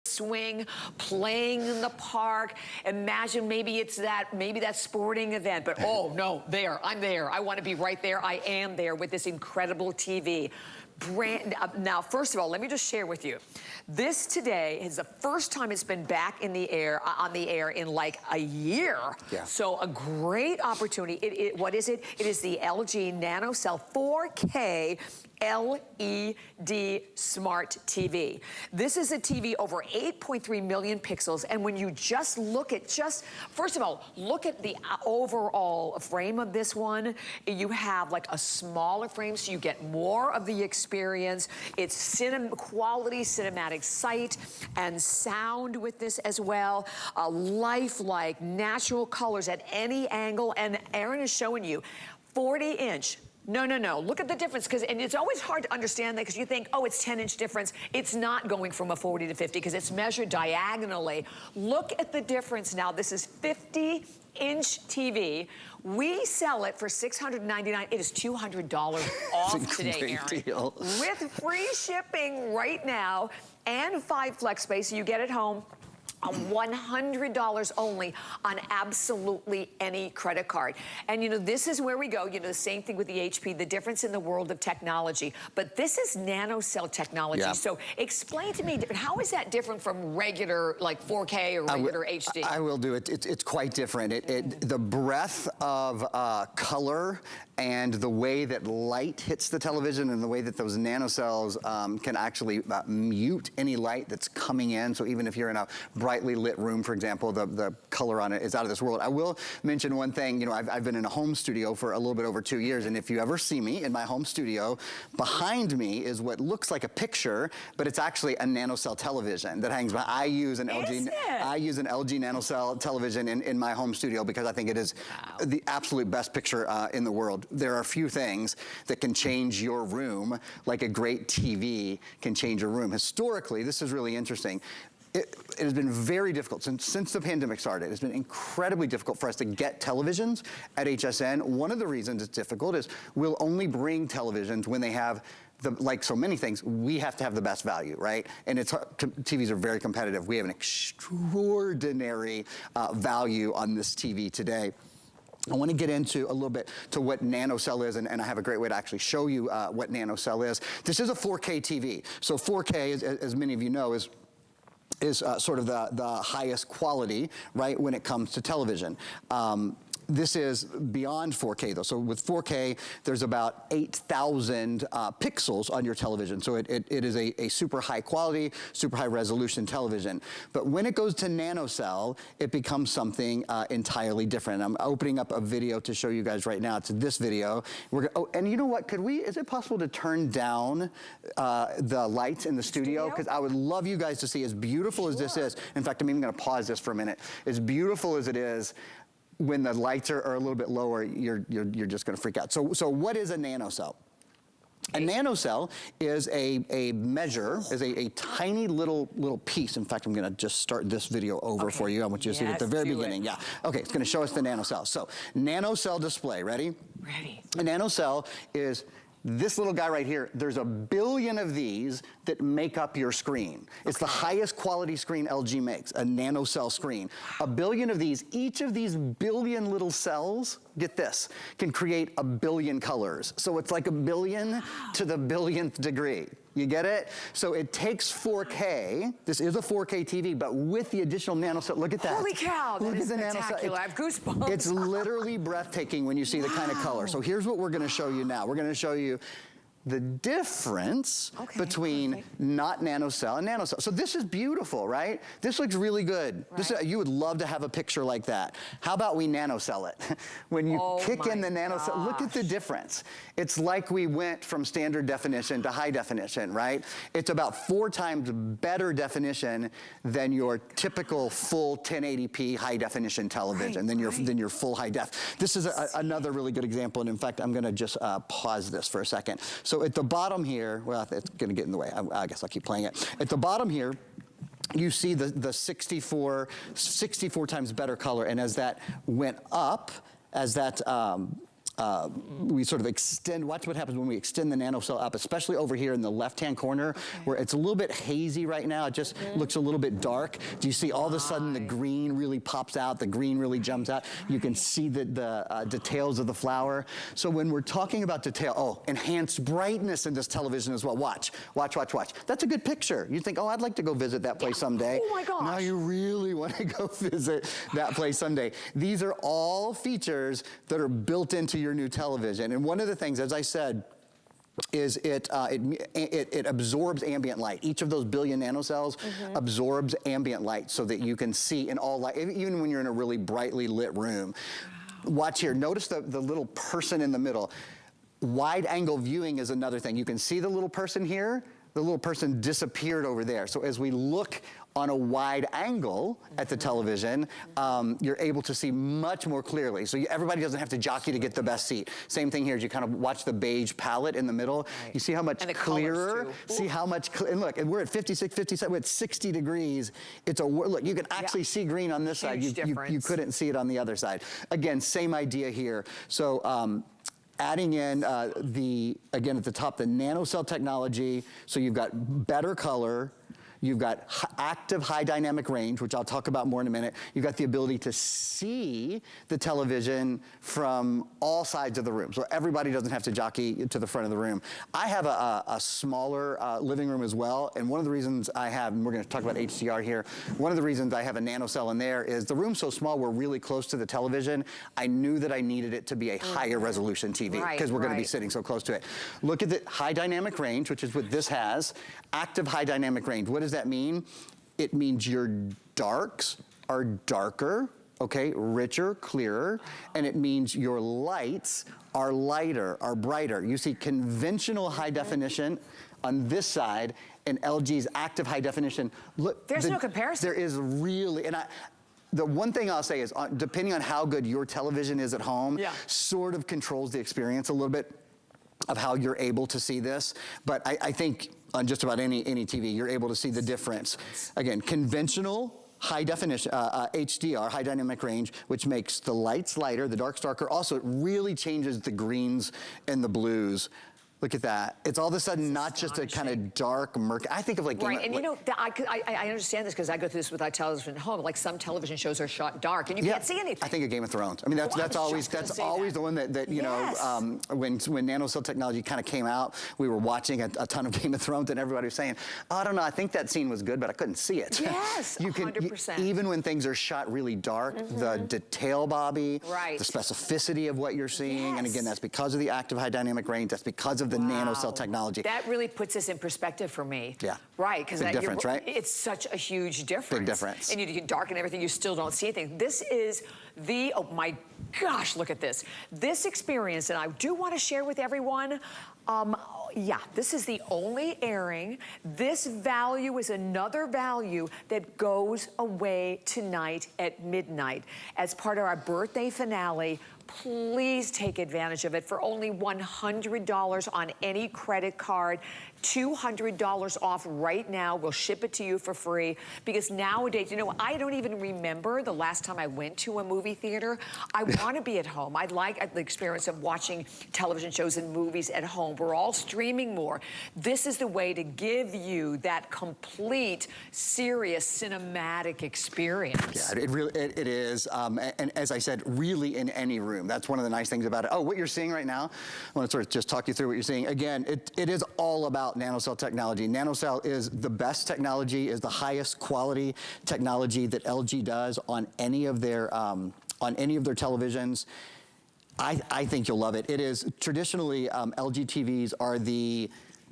swing, playing in the park. Imagine maybe that sporting event, but oh no, I'm there. I want to be right there. I am there with this incredible TV. Now, first of all, let me just share with you. This today is the first time it's been back in the air, on the air in like a year. Yeah. So a great opportunity. What is it? It is the LG NanoCell 4K LED Smart TV. This is a TV over 8.3 million pixels, and when you just look at first of all, look at the overall frame of this one. You have like a smaller frame, so you get more of the experience. It's quality cinematic sight and sound with this as well. Lifelike, natural colors at any angle, and Aaron is showing you 40-inch. No. Look at the difference, and it's always hard to understand that because you think, oh, it's 10-inch difference. It's not going from a 40 to 50 because it's measured diagonally. Look at the difference now. This is 50-inch TV. We sell it for $699. It is $200 off today, Aaron. Deal. With free shipping right now and 5 flex space, so you get it home. $100 only on absolutely any credit card. And you know, this is where we go. You know, the same thing with the HP, the difference in the world of technology. But this is nanocell technology. Yeah. So explain to me, how is that different from regular, like 4K or regular HD? I will do it. It's quite different. The breadth of color and the way that light hits the television and the way that those nanocells can actually mute any light that's coming in. So even if you're in a brightly lit room, for example, the color on it is out of this world. I will mention one thing. You know, I've been in a home studio for a little bit over 2 years, and if you ever see me in my home studio, behind me is what looks like a picture, but it's actually a nanocell television that hangs behind. I use an LG NanoCell television in my home studio because I think it is the absolute best picture in the world. There are few things that can change your room like a great TV can change your room. Historically, this is really interesting. It has been very difficult since the pandemic started. It's been incredibly difficult for us to get televisions at HSN. One of the reasons it's difficult is we'll only bring televisions when they have like so many things, we have to have the best value, right? And TVs are very competitive. We have an extraordinary value on this TV today. I want to get into a little bit to what NanoCell is, and I have a great way to actually show you what NanoCell is. This is a 4K TV. So 4K, as many of you know, is sort of the highest quality, right, when it comes to television. This is beyond 4K though. So with 4K, there's about 8,000 pixels on your television. So it is a super high quality, super high resolution television. But when it goes to NanoCell, it becomes something entirely different. I'm opening up a video to show you guys right now. It's this video. And you know what, is it possible to turn down the lights in the studio? Because I would love you guys to see, as beautiful as this is. In fact, I'm even gonna pause this for a minute. As beautiful as it is, when the lights are a little bit lower, you're just gonna freak out. So what is a nanocell? A nanocell is a measure, is a tiny little piece. In fact, I'm gonna just start this video over for you. I want you to see it at the very beginning. Yeah. Okay, it's gonna show us the nanocell. So, nanocell display, ready? Ready. A nanocell is this little guy right here. There's a billion of these that make up your screen. It's the highest quality screen LG makes, a nanocell screen. A billion of these, each of these billion little cells, get this, can create a billion colors. So it's like a billion to the billionth degree. You get it? So it takes 4K. This is a 4K TV, but with the additional nanocell, look at that. Holy cow, that is spectacular. I have goosebumps. It's literally breathtaking when you see the kind of color. So here's what we're gonna show you now. We're gonna show you the difference between not nanocell and nanocell. So this is beautiful, right? This looks really good. Right. You would love to have a picture like that. How about we nanocell it? When you kick in the nanocell, look at the difference. It's like we went from standard definition to high definition, right? It's about 4 times better definition than your typical full 1080p high definition television, than your full high def. This is another really good example, and in fact, I'm gonna just pause this for a second. So at the bottom here, well, it's gonna get in the way. I guess I'll keep playing it. At the bottom here, you see the 64 times better color, and as that went up, as that we sort of extend, watch what happens when we extend the NanoCell up, especially over here in the left-hand corner, where it's a little bit hazy right now. It just looks a little bit dark. Do you see all of a sudden the green really pops out, the green really jumps out? You can see the details of the flower. So when we're talking about detail, enhanced brightness in this television as well. Watch. That's a good picture. You think, oh, I'd like to go visit that place someday. Oh my gosh. Now you really want to go visit that place someday. These are all features that are built into your new television. And one of the things, as I said, is it absorbs ambient light. Each of those billion nanocells absorbs ambient light so that you can see in all light, even when you're in a really brightly lit room. Watch here. Notice the little person in the middle. Wide angle viewing is another thing. You can see the little person here. The little person disappeared over there. So as we look on a wide angle at the television, you're able to see much more clearly. So everybody doesn't have to jockey to get the best seat. Same thing here as you kind of watch the beige palette in the middle. You see how much clearer? See how much, and look, and we're at 56, 57, we're at 60 degrees. It's look, you can actually see green on this side. You couldn't see it on the other side. Again, same idea here. So, adding in again at the top, the NanoCell technology, so you've got better color, you've got active high dynamic range, which I'll talk about more in a minute. You've got the ability to see the television from all sides of the room, so everybody doesn't have to jockey to the front of the room. I have a smaller living room as well, and one of the reasons I have, and we're gonna talk about HDR here, one of the reasons I have a NanoCell in there is the room's so small, we're really close to the television. I knew that I needed it to be a higher resolution TV, because we're gonna be sitting so close to it. Look at the high dynamic range, which is what this has. Active high dynamic range, what does that mean? It means your darks are darker, okay, richer, clearer, and it means your lights are lighter, are brighter. You see conventional high definition on this side and LG's active high definition. Look, there's no comparison. There is really, and the one thing I'll say is, depending on how good your television is at home, sort of controls the experience a little bit of how you're able to see this. But I think on just about any TV, you're able to see the difference. Again, conventional high definition, HDR, high dynamic range, which makes the lights lighter, the darks darker. Also, it really changes the greens and the blues. Look at that. It's all of a sudden not just a kind of dark, murky. I think of like... and you know, I understand this because I go through this with our television at home. Like some television shows are shot dark and you can't see anything. I think of Game of Thrones. I mean, that's always the one that you know, when NanoCell technology kind of came out, we were watching a ton of Game of Thrones and everybody was saying, oh, I don't know, I think that scene was good, but I couldn't see it. Yes, 100%. Even when things are shot really dark, the detail, Bobby, the specificity of what you're seeing, and again, that's because of the active high dynamic range, that's because of the NanoCell technology. That really puts this in perspective for me. Yeah. Right, because big difference, right? It's such a huge difference. Big difference. And you can darken everything, you still don't see anything. This is the, oh my gosh, look at this. This experience, and I do want to share with everyone, this is the only airing. This value is another value that goes away tonight at midnight as part of our birthday finale. Please take advantage of it for only $100 on any credit card. $200 off right now. We'll ship it to you for free because nowadays, you know, I don't even remember the last time I went to a movie theater. I want to be at home. I like the experience of watching television shows and movies at home. We're all streaming more. This is the way to give you that complete, serious, cinematic experience. Yeah, it is. And as I said, really in any room. That's one of the nice things about it. Oh, what you're seeing right now, I want to sort of just talk you through what you're seeing. Again, it is all about NanoCell technology. NanoCell is the best technology, is the highest quality technology that LG does on any of their televisions. I think you'll love it. It is traditionally LG TVs are the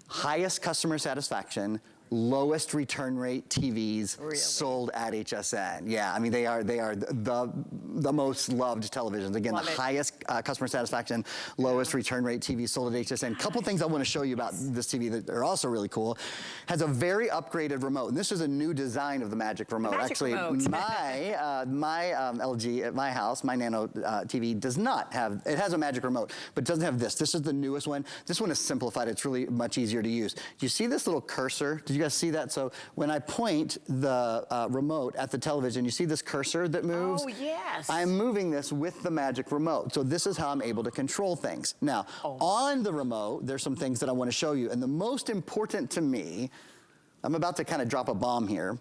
highest customer satisfaction, lowest return rate TVs sold at HSN. Yeah, I mean, they are the most loved televisions. Again, the highest customer satisfaction, lowest return rate TVs sold at HSN. Couple things I want to show you about this TV that are also really cool. Has a very upgraded remote. And this is a new design of the Magic Remote. Actually, my LG at my house, my Nano TV does not have, it has a Magic Remote, but doesn't have this. This is the newest one. This one is simplified. It's really much easier to use. Do you see this little cursor? Did you guys see that? So when I point the remote at the television, you see this cursor that moves? Oh, yes. I'm moving this with the magic remote. So this is how I'm able to control things. Now, on the remote, there's some things that I want to show you. And the most important to me, I'm about to kind of drop a bomb here,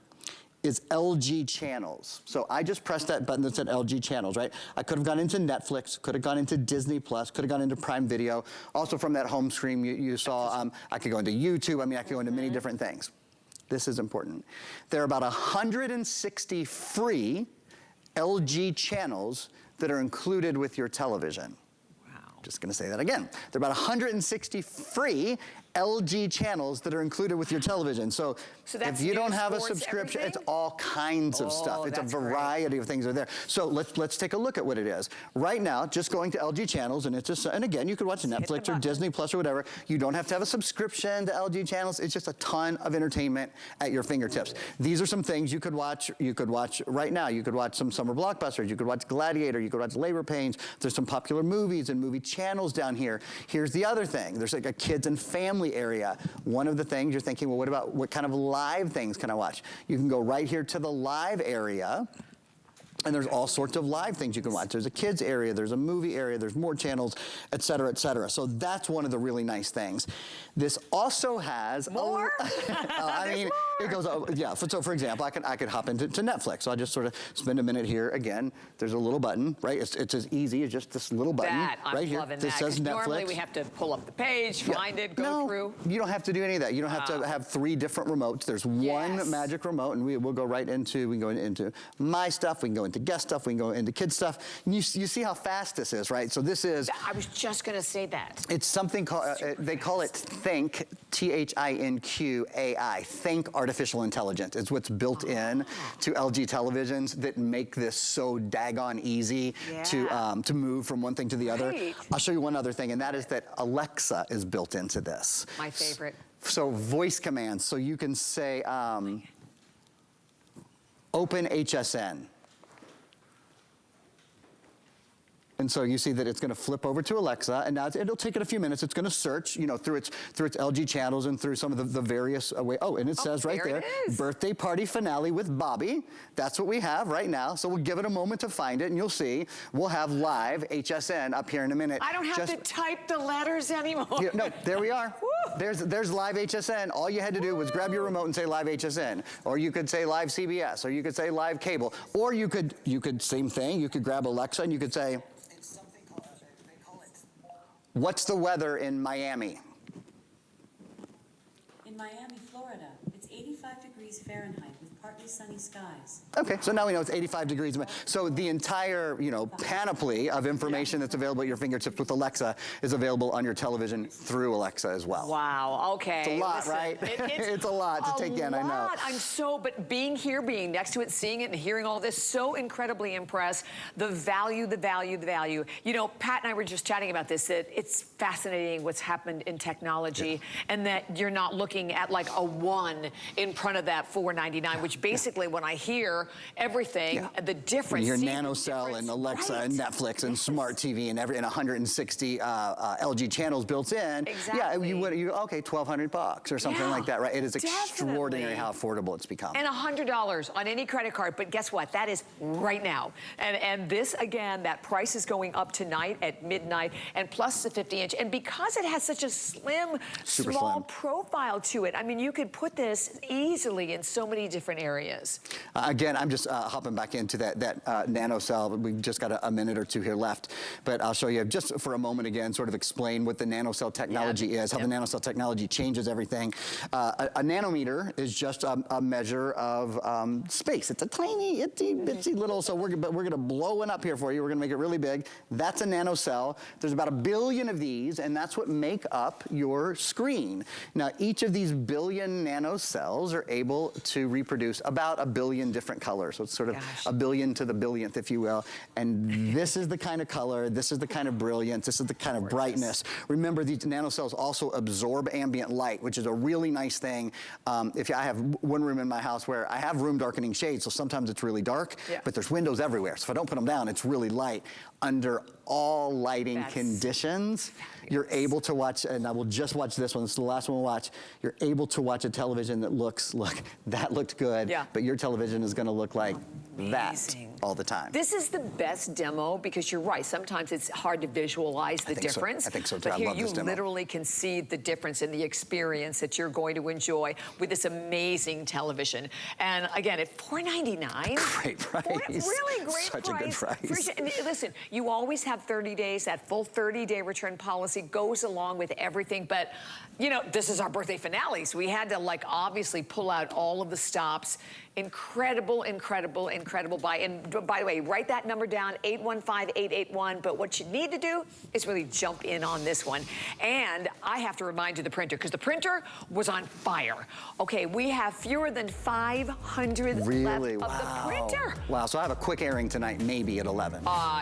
is LG channels. So I just pressed that button that said LG channels, right? I could have gone into Netflix, could have gone into Disney Plus, could have gone into Prime Video. Also from that home screen you saw, I could go into YouTube. I mean, I could go into many different things. This is important. There are about 160 free LG channels that are included with your television. Wow. Just gonna say that again. There are about 160 free LG channels that are included with your television. So that's if you don't news, sports, sports, it's everything? all kinds of stuff. It's a variety of things are there. So let's take a look at what it is. Right now, just going to LG channels, and it's just, and again, you could watch Netflix or Disney Plus or whatever. You don't have to have a subscription to LG channels. It's just a ton of entertainment at your fingertips. These are some things you could watch. You could watch right now. You could watch some summer blockbusters. You could watch Gladiator. You could watch Labor Pains. There's some popular movies and movie channels down here. Here's the other thing. There's like a kids and family area. One of the things you're thinking, well, what kind of live things can I watch? You can go right here to the live area, and there's all sorts of live things you can watch. There's a kids area, there's a movie area, there's more channels, et cetera, et cetera. So that's one of the really nice things. This also has more. I mean, it goes. Yeah. So for example, I could hop into Netflix. So I just sort of spend a minute here. Again, there's a little button, right? It's as easy as just this little button right here. Loving that says Netflix. Normally we have to pull up the page, find it, go through. You don't have to do any of that. You don't have to have 3 different remotes. There's one magic remote, and we'll go right into. We can go into my stuff. We can go into guest stuff. We can go into kids stuff. And you see how fast this is, right? So this is. I was just going to say that. It's something called. They call it Think. THINQ AI. Think artificial intelligence. It's what's built in to LG televisions that make this so daggone easy to move from one thing to the other. I'll show you one other thing, and that is that Alexa is built into this. My favorite. So voice commands. So you can say, open HSN. And so you see that it's going to flip over to Alexa, and now it'll take it a few minutes. It's going to search, through its LG channels and through some of the various ways. Oh, and it says right there, birthday party finale with Bobby. That's what we have right now. So we'll give it a moment to find it, and you'll see we'll have live HSN up here in a minute. I don't have to type the letters anymore. No, there we are. There's live HSN. All you had to do was grab your remote and say live HSN, or you could say live CBS, or you could say live cable, or you could same thing. You could grab Alexa and you could say. What's the weather in Miami? In Miami, Florida, it's 85 degrees Fahrenheit with partly sunny skies. Okay, so now we know it's 85 degrees. So the entire, panoply of information that's available at your fingertips with Alexa is available on your television through Alexa as well. Wow, okay. It's a lot, right? It's a lot to take in, I know. But being here, being next to it, seeing it and hearing all this, so incredibly impressed. The value, the value, the value. Pat and I were just chatting about this, that it's fascinating what's happened in technology and that you're not looking at like a 1 in front of that $4.99, which basically when I hear everything, the difference. You hear NanoCell and Alexa and Netflix and Smart TV and 160 LG channels built in. Exactly. Yeah, okay, $1,200 or something like that, right? It is extraordinary how affordable it's become. And $100 on any credit card, but guess what? That is right now. And this, again, that price is going up tonight at midnight, and plus the 50-inch. And because it has such a small profile to it, I mean, you could put this easily in so many different areas. Again, I'm just hopping back into that NanoCell. We've just got a minute or two here left, but I'll show you just for a moment again, sort of explain what the NanoCell technology is, how the NanoCell technology changes everything. A nanometer is just a measure of space. It's a tiny, itsy little, so we're going to blow one up here for you. We're going to make it really big. That's a NanoCell. There's about 1 billion of these, and that's what make up your screen. Now, each of these 1 billion nanocells are able to reproduce produce about 1 billion different colors. So it's sort of Gosh. 1 billion to the billionth, if you will. And this is the kind of color, this is the kind of brilliance, this is the kind of brightness. Remember, these nanocells also absorb ambient light, which is a really nice thing. If I have one room in my house where I have room darkening shades, so sometimes it's really dark, but there's windows everywhere. So if I don't put them down, it's really light. Under all lighting conditions, you're able to watch, and I will just watch this one, this is the last one we'll watch, you're able to watch a television that looks, look, that looked good, but your television is gonna look like that all the time. This is the best demo because you're right, sometimes it's hard to visualize the difference. I think so too. But I here love this you demo. literally can see the difference in the experience that you're going to enjoy with this amazing television. And again, at $499. Great price. Really great Such price. a good price. And listen, you always have 30 days. That full 30-day return policy goes along with everything. But, you know, this is our birthday finale, so we had to, like, obviously pull out all of the stops. Incredible, incredible, incredible buy. And by the way, write that number down, 815-881. But what you need to do is really jump in on this one. And I have to remind you the printer, because the printer was on fire. Okay, we have fewer than 500 left of the printer. Wow, so I have a quick airing tonight, maybe at 11. Yeah.